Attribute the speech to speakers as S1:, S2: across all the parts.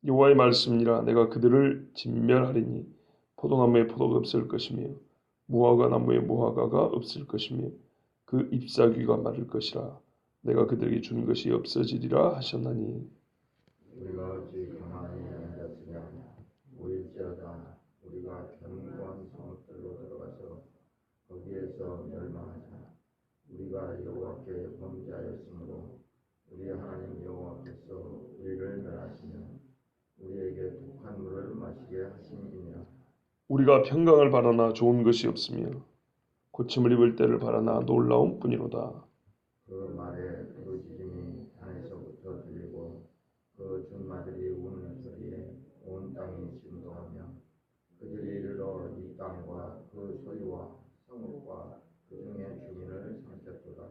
S1: 여호와의 말씀이니라. 내가 그들을 진멸하리니 포도나무에 포도가 없을 것이며 무화과 나무에 무화과가 없을 것이며 그 잎사귀가 마를 것이라. 내가 그들에게 주는 것이 없어지리라 하셨나니.
S2: 우리가 어찌 가만히 앉았으냐 오일지어다 우리가 견고한 성읍들로 들어가서 거기에서 멸망하자. 우리가 여호와께 범죄하였으므로 우리 하나님 여호와께서 우리를 멸하시며 우리에게 독한 물을 마시게 하심이니라.
S1: 우리가 평강을 바라나 좋은 것이 없으며 고침을 입을 때를 바라나 놀라운 뿐이로다.
S2: 그 말에 부르짖음이 산에서부터 들리고 그 준마들이 우는 소리에 온 땅이 진동하며 그들이 이르러 이 땅과 그 소유와 성읍과 그 중에 주민을 삼켰도다.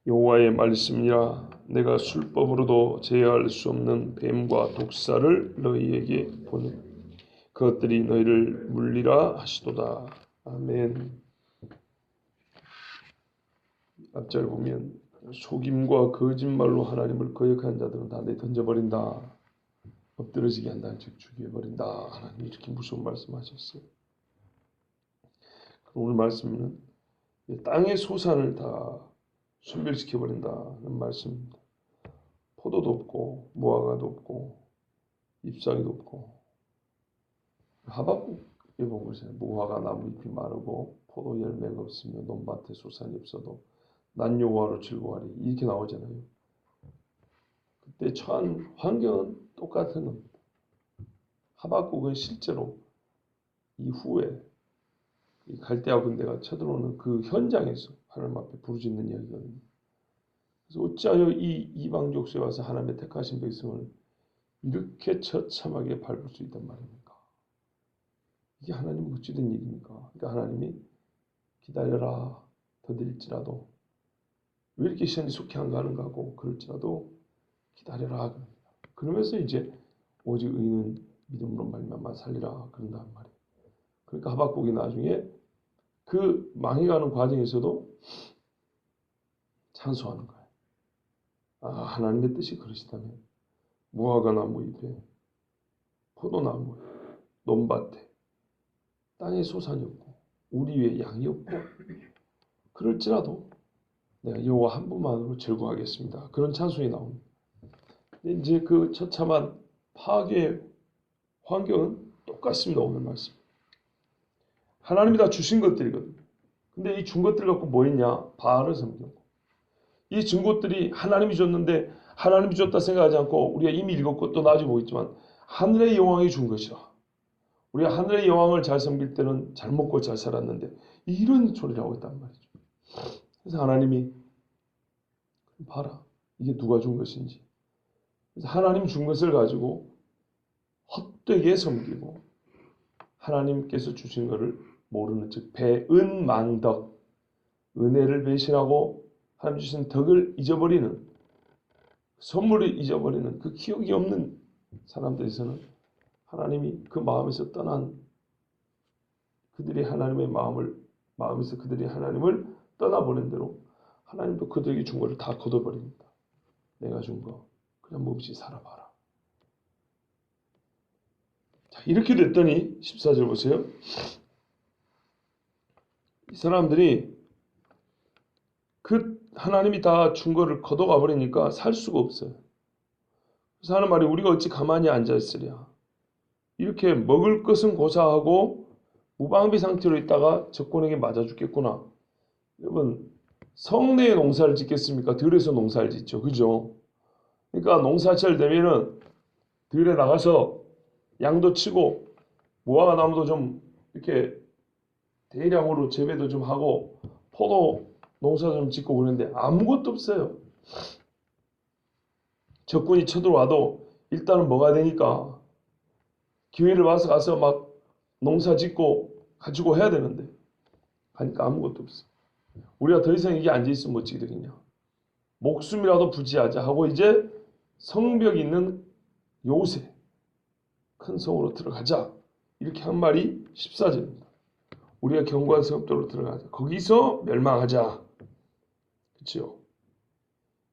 S1: 여호와의 말씀이라. 내가 술법으로도 제어할 수 없는 뱀과 독사를 너희에게 보내 그것들이 너희를 물리라 하시도다. 아멘. 앞절 보면 속임과 거짓말로 하나님을 거역한 자들은 다 내던져버린다. 엎드러지게 한다. 즉 죽여버린다. 하나님 이렇게 무서운 말씀하셨어요. 오늘 말씀은 땅의 소산을 다 순멸시켜버린다는 말씀입니다. 포도도 없고 무화과도 없고 잎사귀도 없고 하박국에 보면 무화과 나무 잎이 마르고 포도 열매가 없으며 논밭에 소산이 없어도 난 여호와로 즐거워하리 이렇게 나오잖아요. 그때 처한 환경은 똑같은 겁니다. 하박국은 실제로 이후에 이 갈대아 군대가 쳐들어오는 그 현장에서 하나님 앞에 부르짖는 이야기거든요. 그래서 어찌하여 이 이방 족속에 와서 하나님의 택하신 백성을 이렇게 처참하게 밟을 수 있단 말입니까? 이게 하나님 어찌된 일입니까? 그러니까 하나님이 기다려라 더딜지라도 왜 이렇게 시간이 속히 안 가는가 하고 그럴지라도 기다려라. 그러면서 이제 오직 의인은 믿음으로 말미암아 살리라 그런단 말이에요. 그러니까 하박국이 나중에 그 망해가는 과정에서도 찬송하는 거예요. 아, 하나님의 뜻이 그러시다면 무화과 나무 잎에 포도나무 논밭에 땅에 소산이 없고 우리 위에 양이 없고 그럴지라도 내가 여호와 한 분만으로 즐거워하겠습니다. 그런 찬송이 나옵니다. 근데 이제 그 처참한 파괴 환경은 똑같습니다. 오늘 말씀. 하나님이 다 주신 것들이거든요. 근데 이 준 것들 갖고 뭐 했냐? 바알을 섬기고. 이 준 것들이 하나님이 줬는데 하나님이 줬다 생각하지 않고 우리가 이미 읽었고 또 나중에 보겠지만 하늘의 여왕이 준 것이라. 우리가 하늘의 여왕을 잘 섬길 때는 잘 먹고 잘 살았는데 이런 소리를 하고 있단 말이죠. 그래서 하나님이 봐라. 이게 누가 준 것인지. 그래서 하나님 준 것을 가지고 헛되게 섬기고 하나님께서 주신 것을 모르는 즉 배은망덕 은혜를 배신하고 하나님 주신 덕을 잊어버리는 선물을 잊어버리는 그 기억이 없는 사람들에서는 하나님이 그 마음에서 떠난 그들이 하나님의 마음에서 그들이 하나님을 떠나버린 대로 하나님도 그들에게 준 것을 다 걷어버립니다. 내가 준 거 그냥 몹시 살아봐라. 자, 이렇게 됐더니 14절 보세요. 이 사람들이 그 하나님이 다 준 거를 걷어가 버리니까 살 수가 없어요. 그래서 하는 말이 우리가 어찌 가만히 앉아 있으랴. 이렇게 먹을 것은 고사하고 무방비 상태로 있다가 적군에게 맞아 죽겠구나. 여러분 성내에 농사를 짓겠습니까? 들에서 농사를 짓죠. 그죠? 그러니까 농사철 되면은 들에 나가서 양도 치고 무화과 나무도 좀 이렇게 대량으로 재배도 좀 하고 포도 농사 좀 짓고 그러는데 아무것도 없어요. 적군이 쳐들어와도 일단은 뭐가 되니까 기회를 봐서 가서 막 농사 짓고 가지고 해야 되는데 가니까 아무것도 없어. 우리가 더 이상 이게 앉아있으면 어찌 되겠냐. 목숨이라도 부지하자 하고 이제 성벽이 있는 요새 큰 성으로 들어가자. 이렇게 한 말이 14절입니다. 우리가 견고한 성읍도로 들어가자. 거기서 멸망하자. 그렇죠?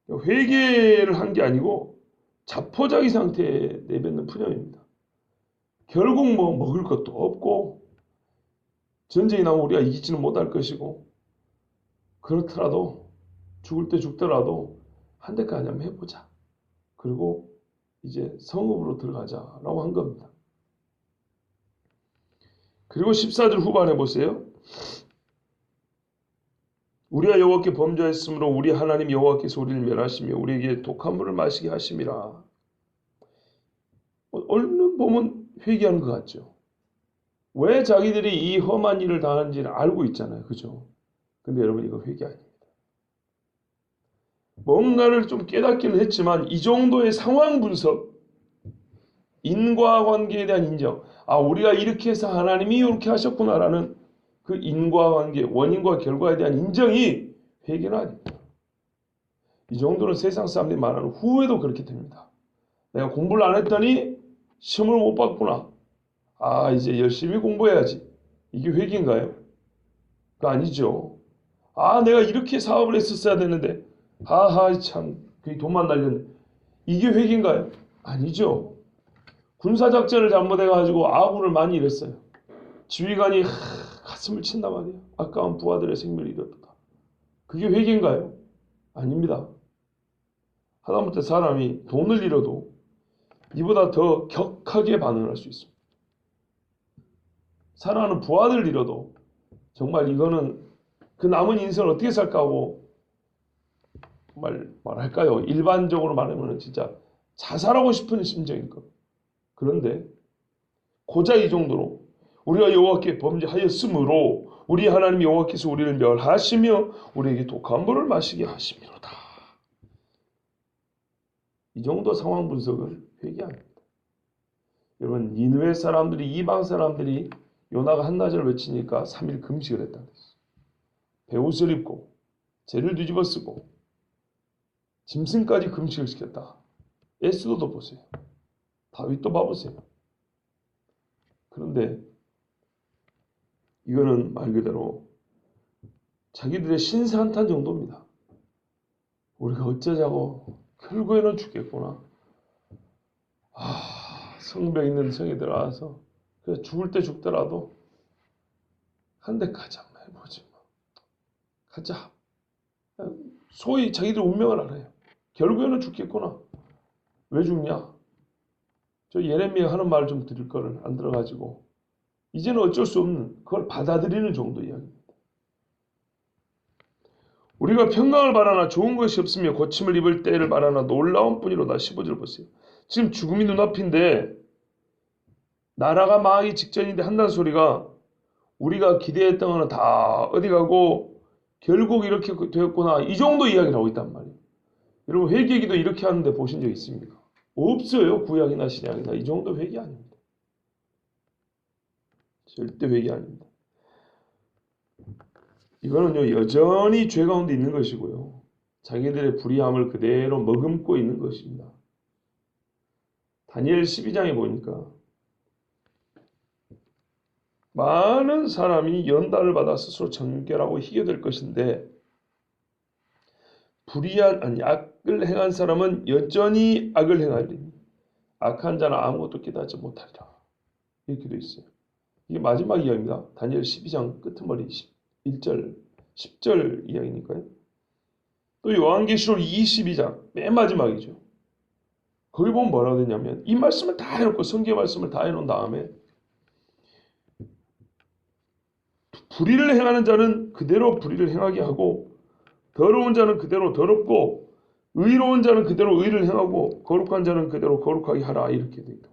S1: 회개를 한 게 아니고 자포자기 상태에 내뱉는 푸념입니다. 결국 뭐 먹을 것도 없고 전쟁이 나면 우리가 이기지는 못할 것이고 그렇더라도 죽을 때 죽더라도 한 대까지 한번 해보자. 그리고 이제 성읍으로 들어가자라고 한 겁니다. 그리고 14절 후반에 보세요. 우리가 여호와께 범죄하였으므로 우리 하나님 여호와께서 우리를 멸하시며 우리에게 독한 물을 마시게 하심이라. 얼른 보면 회개하는 것 같죠. 왜 자기들이 이 험한 일을 당하는지를 알고 있잖아요. 그죠? 근데 여러분 이거 회개 아닙니다. 뭔가를 좀 깨닫기는 했지만 이 정도의 상황 분석, 인과관계에 대한 인정, 아 우리가 이렇게 해서 하나님이 이렇게 하셨구나라는 그 인과관계, 원인과 결과에 대한 인정이 회개는 아닙니다. 이 정도는 세상 사람들이 말하는 후회도 그렇게 됩니다. 내가 공부를 안 했더니 시험을 못 봤구나. 아 이제 열심히 공부해야지. 이게 회개인가요? 그거 아니죠. 아 내가 이렇게 사업을 했었어야 되는데 하하 참 그게 돈만 날렸네. 이게 회개인가요? 아니죠. 군사작전을 잘못해가지고 아군을 많이 잃었어요. 지휘관이 가슴을 친단 말이에요. 아까운 부하들의 생명을 잃었다. 그게 회개인가요? 아닙니다. 하다못해 사람이 돈을 잃어도 이보다 더 격하게 반응할 수 있습니다. 사랑하는 부하들을 잃어도 정말 이거는 그 남은 인생을 어떻게 살까 하고 말할까요? 일반적으로 말하면 진짜 자살하고 싶은 심정일 겁니다. 그런데 고작 이 정도로 우리가 여호와께 범죄하였으므로 우리 하나님 여호와께서 우리를 멸하시며 우리에게 독한 물을 마시게 하심이로다. 이 정도 상황 분석을 회개합니다. 여러분 니느웨 사람들이 이방 사람들이 요나가 한나절 외치니까 3일 금식을 했다는 것이죠. 베옷을 입고 죄를 뒤집어 쓰고 짐승까지 금식을 시켰다. 에스더도 보세요. 다윗도 봐보세요. 그런데 이거는 말 그대로 자기들의 신사한탄 정도입니다. 우리가 어쩌자고 결국에는 죽겠구나. 성벽 있는 성에 들어와서 죽을 때 죽더라도 한 대까지 한번 해보지 뭐. 가자. 소위 자기들 운명을 알아요. 결국에는 죽겠구나. 왜 죽냐? 저 예레미야 하는 말 좀 들을 거를 안 들어가지고 이제는 어쩔 수 없는 그걸 받아들이는 정도 이야기입니다. 우리가 평강을 바라나 좋은 것이 없으며 고침을 입을 때를 바라나 놀라운 뿐이로다. 15절 보세요. 지금 죽음이 눈앞인데 나라가 망하기 직전인데 한다는 소리가 우리가 기대했던 거는 다 어디 가고 결국 이렇게 되었구나. 이 정도 이야기를 하고 있단 말이에요. 여러분 회개기도 이렇게 하는데 보신 적 있습니까? 없어요. 구약이나 신약이나 이 정도 회개 아닙니다. 절대 회개 아닙니다. 이거는요 여전히 죄 가운데 있는 것이고요. 자기들의 불의함을 그대로 머금고 있는 것입니다. 다니엘 12장에 보니까 많은 사람이 연단을 받아 스스로 정결하고 희게 될 것인데 악을 행한 사람은 여전히 악을 행하리니 악한 자는 아무것도 깨닫지 못하리라. 이렇게 되어 있어요. 이게 마지막 이야기입니다. 다니엘 12장 끄트머리 1절 10절 이야기니까요. 또 요한계시록 22장 맨 마지막이죠. 거기 보면 뭐라고 되냐면 이 말씀을 다 해놓고 성경 말씀을 다 해놓은 다음에 불의를 행하는 자는 그대로 불의를 행하게 하고 더러운 자는 그대로 더럽고 의로운 자는 그대로 의를 행하고 거룩한 자는 그대로 거룩하게 하라. 이렇게 되어 있다.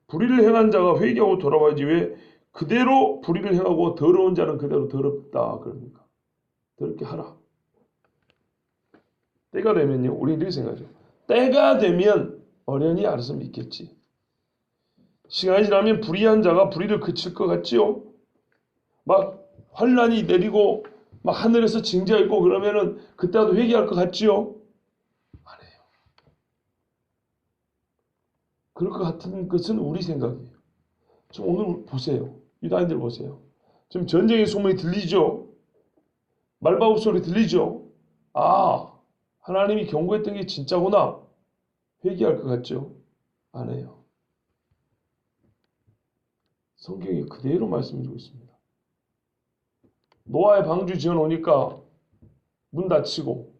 S1: 불의를 행한 자가 회개하고 돌아와야지 왜 그대로 불의를 행하고 더러운 자는 그대로 더럽다 그럽니까? 더럽게 하라. 때가 되면요. 우리 이렇게 생각하죠. 때가 되면 어련히 알아서 믿겠지. 시간이 지나면 불의한 자가 불의를 그칠 것 같지요? 막 환란이 내리고 막 하늘에서 징조가 있고 그러면은 그때도 회개할 것 같지요? 안 해요. 그럴 것 같은 것은 우리 생각이에요. 지금 오늘 보세요. 유다인들 보세요. 지금 전쟁의 소문이 들리죠? 말바굽 소리 들리죠? 아, 하나님이 경고했던 게 진짜구나. 회개할 것 같죠? 안 해요. 성경이 그대로 말씀해주고 있습니다. 노아의 방주 지어놓으니까 문 닫히고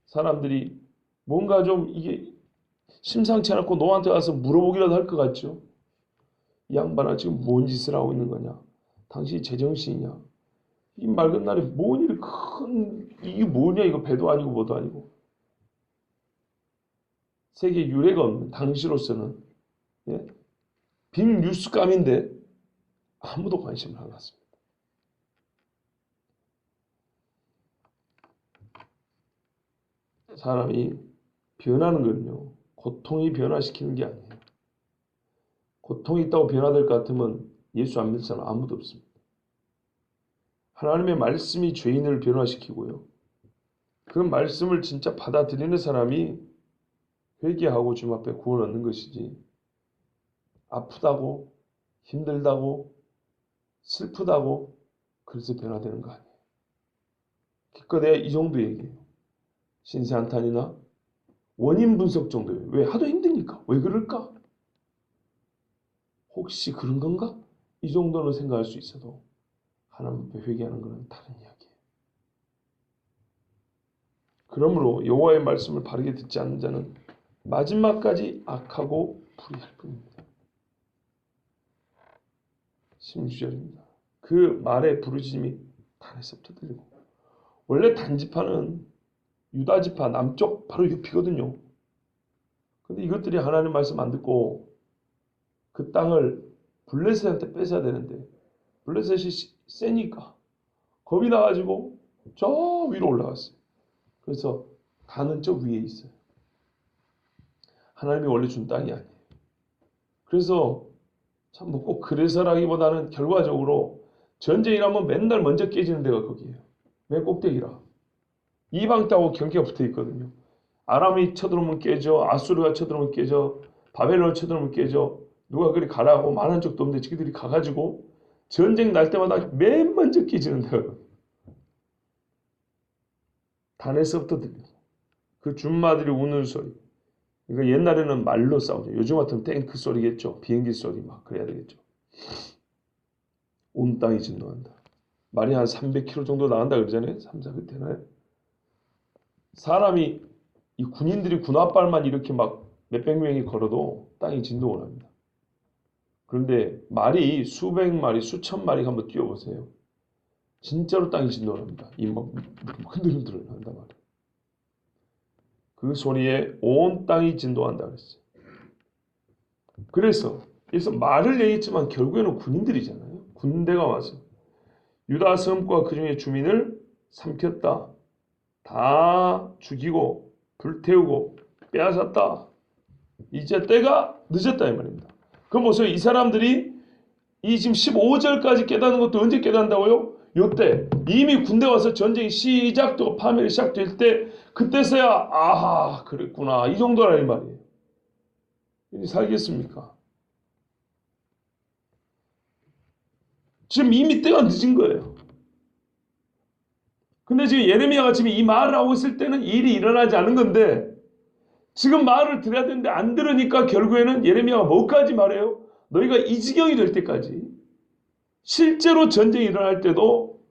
S1: 사람들이 뭔가 좀 이게 심상치 않고 노아한테 가서 물어보기라도 할 것 같죠? 이 양반아 지금 뭔 짓을 하고 있는 거냐? 당신이 제정신이냐? 이 맑은 날에 뭔 일이 이게 뭐냐 이거 배도 아니고 뭐도 아니고 세계 유례가 없는 당시로서는 예? 빔 뉴스감인데 아무도 관심을 안 갖습니다. 사람이 변하는 건요 고통이 변화시키는 게 아니에요. 고통이 있다고 변화될 것 같으면 예수 안 믿는 사람 아무도 없습니다. 하나님의 말씀이 죄인을 변화시키고요. 그 말씀을 진짜 받아들이는 사람이 회개하고 주님 앞에 구원 얻는 것이지 아프다고 힘들다고 슬프다고 그래서 변화되는 거 아니에요. 기껏 내가 이 정도 얘기해요. 신세한탄이나 원인 분석 정도예요. 왜? 하도 힘드니까. 왜 그럴까? 혹시 그런 건가? 이 정도는 생각할 수 있어도 하나님 앞에 회개하는 것은 다른 이야기예요. 그러므로 여호와의 말씀을 바르게 듣지 않는 자는 마지막까지 악하고 불의할 뿐입니다. 16절입니다. 그 말의 부르짖음이 단에서부터 들리고 원래 단지파는 유다지파 남쪽 바로 옆이거든요. 근데 이것들이 하나님 말씀 안 듣고 그 땅을 블레셋한테 뺏어야 되는데 블레셋이 세니까 겁이 나가지고 저 위로 올라갔어요. 그래서 단은 저 위에 있어요. 하나님이 원래 준 땅이 아니에요. 그래서 참 뭐 꼭 그래서라기보다는 결과적으로 전쟁이라면 맨날 먼저 깨지는 데가 거기예요. 맨 꼭대기라. 이방 땅하고 경계가 붙어 있거든요. 아람이 쳐들어오면 깨져, 아수르가 쳐들어오면 깨져, 바벨론이 쳐들어오면 깨져. 누가 그리 가라고 말한 적도 없는데 지들이 가가지고 전쟁 날 때마다 맨 먼저 깨지는 데가 단에서부터 들리고 그 준마들이 우는 소리. 이거 옛날에는 말로 싸우죠. 요즘 같으면 탱크 소리겠죠. 비행기 소리 막 그래야 되겠죠. 온 땅이 진동한다. 말이 한 300km 정도 나간다 그러잖아요. 3, 400 되나요? 사람이 이 군인들이 군홧발만 이렇게 막 몇백 명이 걸어도 땅이 진동을 합니다. 그런데 말이 수백 마리, 수천 마리 한번 뛰어보세요. 진짜로 땅이 진동을 합니다. 이막 흔들흔들 한단 말이에요. 그 소리에 온 땅이 진동한다 그랬어요. 그래서 말을 얘기했지만 결국에는 군인들이잖아요. 군대가 와서 유다 성과 그 중에 주민을 삼켰다. 다 죽이고 불태우고 빼앗았다. 이제 때가 늦었다 이 말입니다. 그럼 보세요. 이 사람들이 이 지금 15절까지 깨닫는 것도 언제 깨닫는다고요? 요때 이미 군대 와서 전쟁이 시작되고 파멸이 시작될 때 그때서야 아하 그랬구나 이 정도라 이 말이에요. 살겠습니까? 지금 이미 때가 늦은 거예요. 근데 지금 예레미야가 지금 이 말을 하고 있을 때는 일이 일어나지 않은 건데 지금 말을 들어야 되는데 안 들으니까 결국에는 예레미야가 뭐까지 말해요? 너희가 이 지경이 될 때까지 실제로 전쟁이 일어날 때도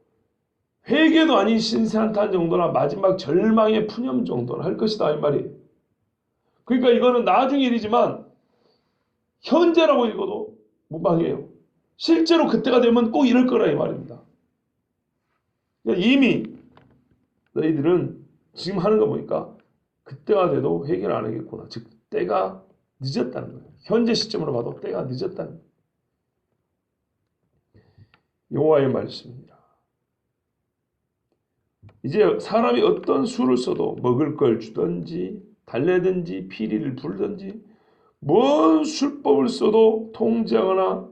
S1: 회개도 아닌 신세한탄 정도나 마지막 절망의 푸념 정도는 할 것이다 이 말이에요. 그러니까 이거는 나중의 일이지만 현재라고 읽어도 무방해요. 실제로 그때가 되면 꼭 이럴 거라 이 말입니다. 그러니까 이미 너희들은 지금 하는 거 보니까 그때가 돼도 회개를 안 하겠구나. 즉 때가 늦었다는 거예요. 현재 시점으로 봐도 때가 늦었다는 거예요. 여호와의 말씀입니다. 이제 사람이 어떤 수를 써도 먹을 걸 주든지 달래든지 피리를 불든지 뭔 술법을 써도 통제하거나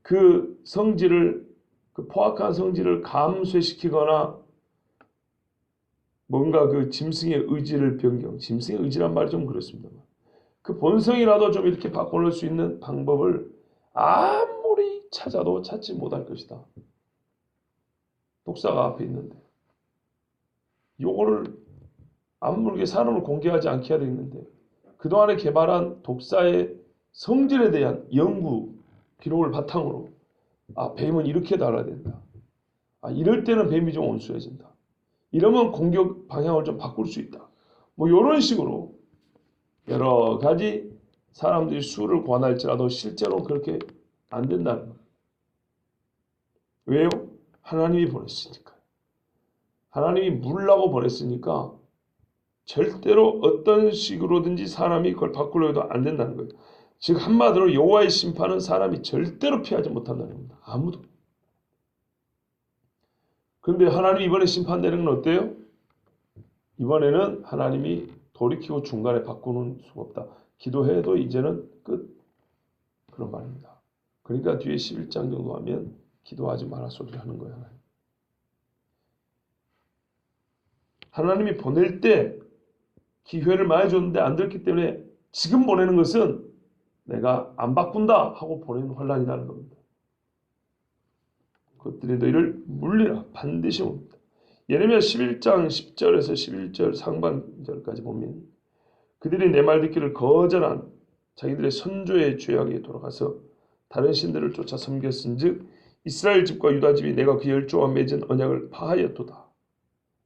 S1: 그 성질을 그 포악한 성질을 감쇄시키거나 뭔가 그 짐승의 의지를 변경, 짐승의 의지란 말이 좀 그렇습니다. 그 본성이라도 좀 이렇게 바꿔놓을 수 있는 방법을 아무리 찾아도 찾지 못할 것이다. 독사가 앞에 있는데 요거를 아무르게 사람을 공개하지 않게 해야 되겠는데 그동안에 개발한 독사의 성질에 대한 연구 기록을 바탕으로 뱀은 이렇게 달아야 된다. 이럴 때는 뱀이 좀 온순해진다. 이러면 공격 방향을 좀 바꿀 수 있다. 뭐 이런 식으로 여러 가지 사람들이 수를 권할지라도 실제로 그렇게 안 된다는 거예요. 왜요? 하나님이 보냈으니까. 하나님이 물라고 보냈으니까 절대로 어떤 식으로든지 사람이 그걸 바꾸려 해도 안 된다는 거예요. 즉 한마디로 여호와의 심판은 사람이 절대로 피하지 못한다는 겁니다. 아무도. 그런데 하나님이 이번에 심판되는 건 어때요? 이번에는 하나님이 돌이키고 중간에 바꾸는 수가 없다. 기도해도 이제는 끝. 그런 말입니다. 그러니까 뒤에 11장 정도 하면 기도하지 마라 소리를 하는 거예요. 하나님이 보낼 때 기회를 많이 줬는데 안 들었기 때문에 지금 보내는 것은 내가 안 바꾼다 하고 보내는 환란이라는 겁니다. 그것들이 너희를 물리라. 반드시 옵니다. 예레미야 11장 10절에서 11절 상반절까지 보면 그들이 내 말 듣기를 거절한 자기들의 선조의 죄악에 돌아가서 다른 신들을 쫓아 섬겼은즉 이스라엘 집과 유다 집이 내가 그 열조와 맺은 언약을 파하였도다.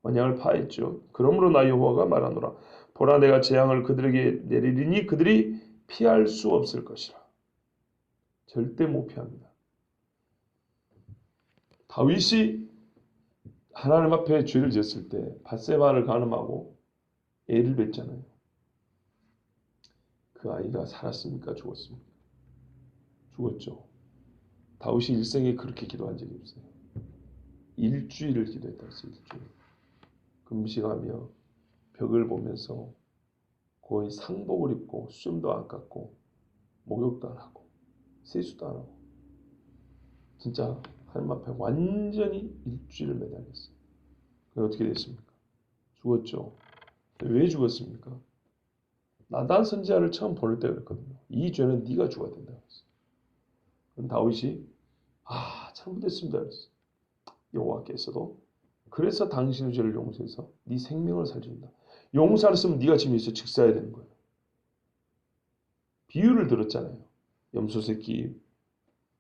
S1: 언약을 파했죠. 그러므로 나 여호와가 말하노라. 보라 내가 재앙을 그들에게 내리리니 그들이 피할 수 없을 것이라. 절대 못 피합니다. 다윗이 하나님 앞에 죄를 지었을 때 밧세바를 간음하고 애를 뱉잖아요. 그 아이가 살았습니까? 죽었습니까? 죽었죠. 다윗이 일생에 그렇게 기도한 적이 없어요. 일주일을 기도했다 했어요. 일주일. 금식하며 벽을 보면서 거의 상복을 입고 수염도 안 깎고 목욕도 안 하고 세수도 안 하고 진짜 하나님 앞에 완전히 일주일을 매달렸어요. 그게 어떻게 됐습니까? 죽었죠. 왜 죽었습니까? 나단 선지자를 처음 보낼 때 그랬거든요. 이 죄는 네가 죽어야 된다고 했어요. 그럼 다윗이 잘못했습니다 그랬어요. 여호와께서도 그래서 당신의 죄를 용서해서 네 생명을 살려준다. 용서를 쓰면 네가 지금 여기서 즉사해야 되는 거예요. 비유를 들었잖아요. 염소 새끼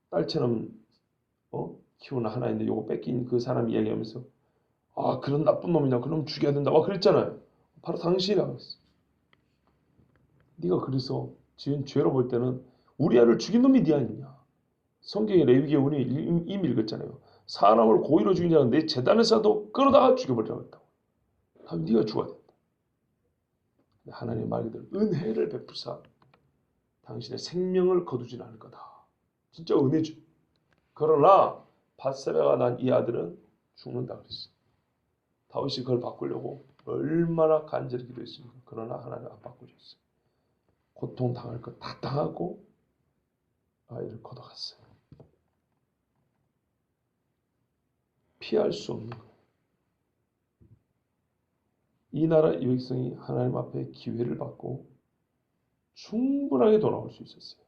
S1: 딸처럼 키우는 하나 있는데 요거 뺏긴 그 사람 이야기하면서 그런 나쁜 놈이냐 그럼 죽여야 된다 그랬잖아요. 바로 당신이라고 했어. 네가 그래서 지은 죄로 볼 때는 우리아를 죽인 놈이 네 아니냐. 성경의 레위기에 우리 이미 읽었잖아요. 사람을 고의로 죽인 자는 내 재단에서도 끌어다가 죽여버리라고 했다고. 네가 죽어야 된다. 하나님의 말이들 은혜를 베푸사 당신의 생명을 거두진 않을 거다. 진짜 은혜죠. 그러나 밧세바가 난 이 아들은 죽는다 그랬어. 다윗이 그걸 바꾸려고 얼마나 간절히 기도했습니까? 그러나 하나님 안 바꾸셨어요. 고통 당할 것 다 당하고 아이를 걷어갔어요. 피할 수 없는 거예요. 이 나라 이 백성이 하나님 앞에 기회를 받고 충분하게 돌아올 수 있었어요.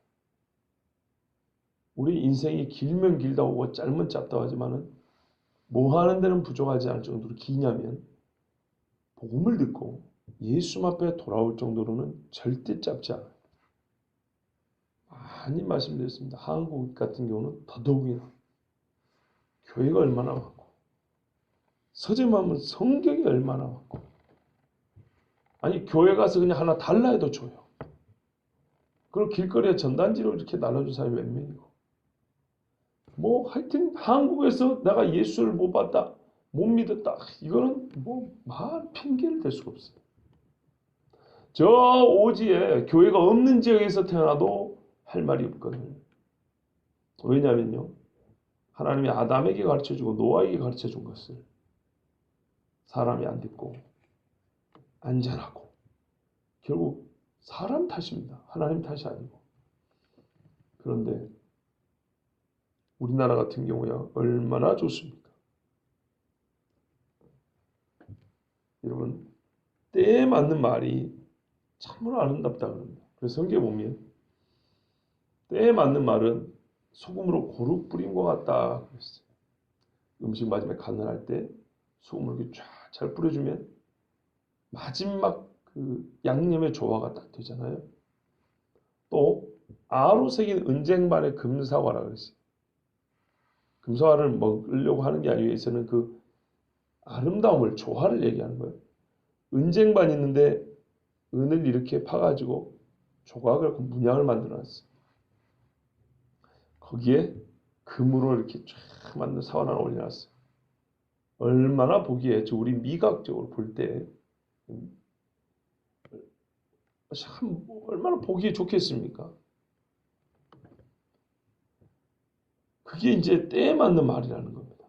S1: 우리 인생이 길면 길다고 짧으면 짧다고 하지만은 뭐 하는 데는 부족하지 않을 정도로 기냐면 복음을 듣고 예수 앞에 돌아올 정도로는 절대 짧지 않아요. 많이 말씀드렸습니다. 한국 같은 경우는 더더욱이나 교회가 얼마나 많고 서재만 하면 성경이 얼마나 많고 아니 교회 가서 그냥 하나 달라 해도 줘요. 그리고 길거리에 전단지로 이렇게 나눠준 사람이 몇 명이고 뭐 하여튼 한국에서 내가 예수를 못 봤다 못 믿었다 이거는 뭐 말 핑계를 댈 수가 없어요. 저 오지에 교회가 없는 지역에서 태어나도 할 말이 없거든요. 왜냐면요 하나님이 아담에게 가르쳐주고 노아에게 가르쳐준 것을 사람이 안 듣고 안전하고 결국 사람 탓입니다. 하나님 탓이 아니고. 그런데 우리나라 같은 경우야 얼마나 좋습니까? 여러분 때에 맞는 말이 참으로 아름답다 그럽니다. 그래서 성경에 보면 때에 맞는 말은 소금으로 고루 뿌린 것 같다 그랬어요. 음식 마지막에 간을 할 때 소금을 이렇게 쫙 잘 뿌려주면 마지막 그 양념의 조화가 딱 되잖아요. 또 아로 새긴 은쟁반의 금사화라 그랬어요. 금사화를 먹으려고 하는 게 아니고 여기서는 그 아름다움을 조화를 얘기하는 거예요. 은쟁반이 있는데 은을 이렇게 파가지고 조각을 문양을 만들어놨어요. 거기에 금으로 이렇게 쫙 만든 사원 하나 올려놨어요. 얼마나 보기에 우리 미각적으로 볼 때 참 얼마나 보기에 좋겠습니까? 그게 이제 때에 맞는 말이라는 겁니다.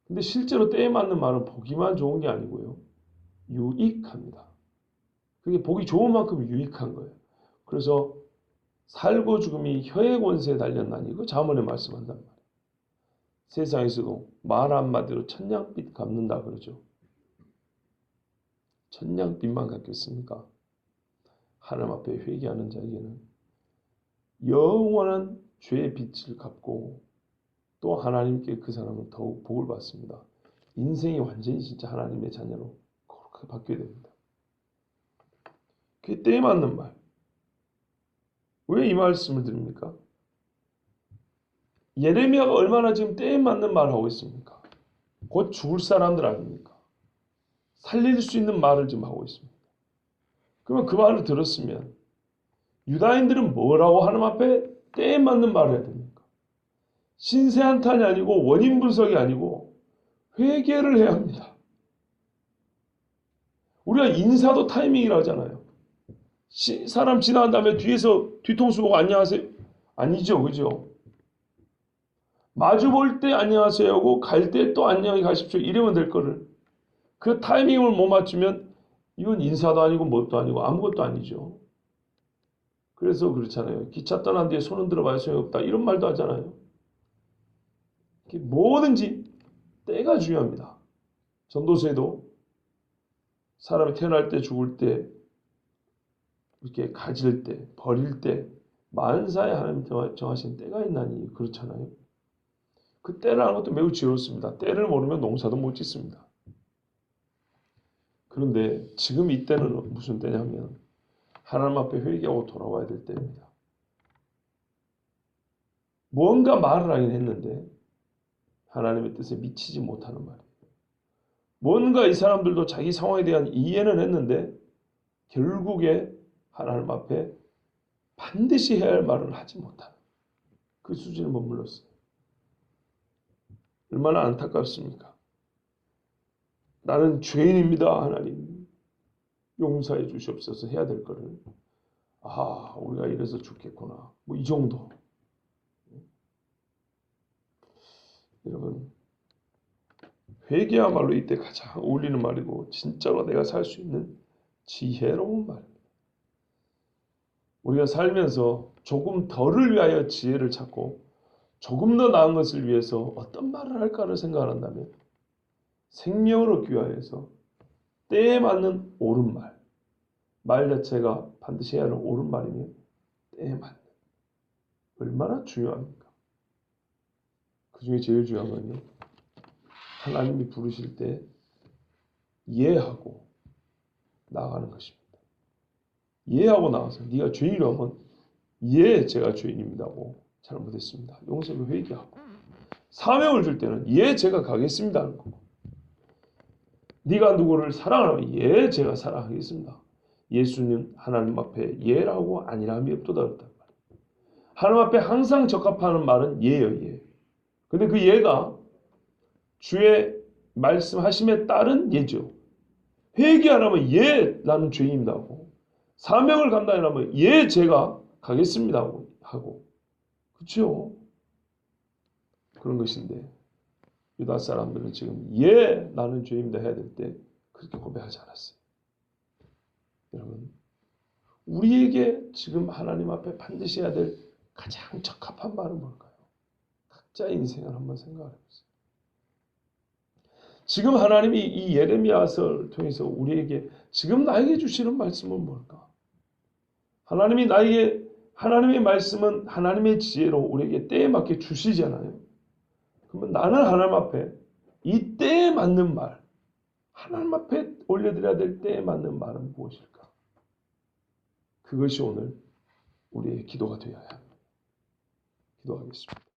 S1: 근데 실제로 때에 맞는 말은 보기만 좋은 게 아니고요. 유익합니다. 그게 보기 좋은 만큼 유익한 거예요. 그래서 살고 죽음이 혀의 권세에 달렸나니 이거 잠언에 말씀한단 말이에요. 세상에서도 말 한마디로 천냥빚 갚는다 그러죠. 천냥빚만 갚겠습니까? 하나님 앞에 회개하는 자에게는 영원한 죄의 빚을 갚고 또 하나님께 그 사람은 더욱 복을 받습니다. 인생이 완전히 진짜 하나님의 자녀로 그렇게 바뀌게 됩니다. 그게 때에 맞는 말. 왜 이 말씀을 드립니까? 예레미야가 얼마나 지금 때에 맞는 말을 하고 있습니까? 곧 죽을 사람들 아닙니까? 살릴 수 있는 말을 지금 하고 있습니다. 그러면 그 말을 들었으면 유다인들은 뭐라고 하나님 앞에 때에 맞는 말을 해야 됩니까? 신세한탄이 아니고 원인 분석이 아니고 회개를 해야 합니다. 우리가 인사도 타이밍이라고 하잖아요. 사람 지나간 다음에 뒤에서 뒤통수 보고 안녕하세요. 아니죠. 그죠? 마주 볼 때 안녕하세요 하고 갈 때 또 안녕히 가십시오. 이러면 될 거를. 그 타이밍을 못 맞추면 이건 인사도 아니고 뭣도 아니고 아무것도 아니죠. 그래서 그렇잖아요. 기차 떠난 뒤에 손은 들어봐야 소용없다. 이런 말도 하잖아요. 뭐든지 때가 중요합니다. 전도서에도 사람이 태어날 때 죽을 때 이렇게 가질 때 버릴 때 만사에 하나님 정하신 때가 있나니 그렇잖아요. 그 때라는 것도 매우 지혜롭습니다. 때를 모르면 농사도 못 짓습니다. 그런데 지금 이 때는 무슨 때냐면 하나님 앞에 회개하고 돌아와야 될 때입니다. 무언가 말을 하긴 했는데 하나님의 뜻에 미치지 못하는 말이에요. 뭔가 이 사람들도 자기 상황에 대한 이해는 했는데 결국에 하나님 앞에 반드시 해야 할 말을 하지 못하는 그 수준에 머물렀어요. 얼마나 안타깝습니까? 나는 죄인입니다. 하나님 용서해 주시옵소서 해야 될 거를 우리가 이래서 죽겠구나. 뭐 이 정도. 여러분 회개야말로 이때 가장 어울리는 말이고 진짜로 내가 살 수 있는 지혜로운 말입니다. 우리가 살면서 조금 덜을 위하여 지혜를 찾고 조금 더 나은 것을 위해서 어떤 말을 할까를 생각한다면 생명을 얻기 위해서 때에 맞는 옳은 말 자체가 반드시 해야 하는 옳은 말이면 때에 맞는 얼마나 중요합니까? 그 중에 제일 중요한 건요. 하나님이 부르실 때 이해하고 나아가는 것입니다. 이해하고 나가서 네가 죄인이라면 제가 죄인입니다고 잘못했습니다. 용서를 회개하고 사명을 줄 때는 제가 가겠습니다 하는 거고 네가 누구를 사랑하면 제가 사랑하겠습니다. 예수는 하나님 앞에 예라고 아니라함이 없도다 그랬단 말이에요. 하나님 앞에 항상 적합하는 말은 예예요. 근데 그 예가 주의 말씀하심에 따른 예죠. 회개하라면 나는 죄인입니다 하고 사명을 감당하라면 제가 가겠습니다 하고 그렇죠? 그런 것인데 유다 사람들은 지금 나는 죄인입니다 해야 될 때 그렇게 고백하지 않았어요. 여러분 우리에게 지금 하나님 앞에 반드시 해야 될 가장 적합한 말은 뭘까요? 각자의 인생을 한번 생각해 보세요. 지금 하나님이 이 예레미야서를 통해서 우리에게 지금 나에게 주시는 말씀은 뭘까? 하나님의 말씀은 하나님의 지혜로 우리에게 때에 맞게 주시잖아요. 그러면 나는 하나님 앞에 이 때에 맞는 말, 하나님 앞에 올려드려야 될 때에 맞는 말은 무엇일까? 그것이 오늘 우리의 기도가 되어야 합니다. 기도하겠습니다.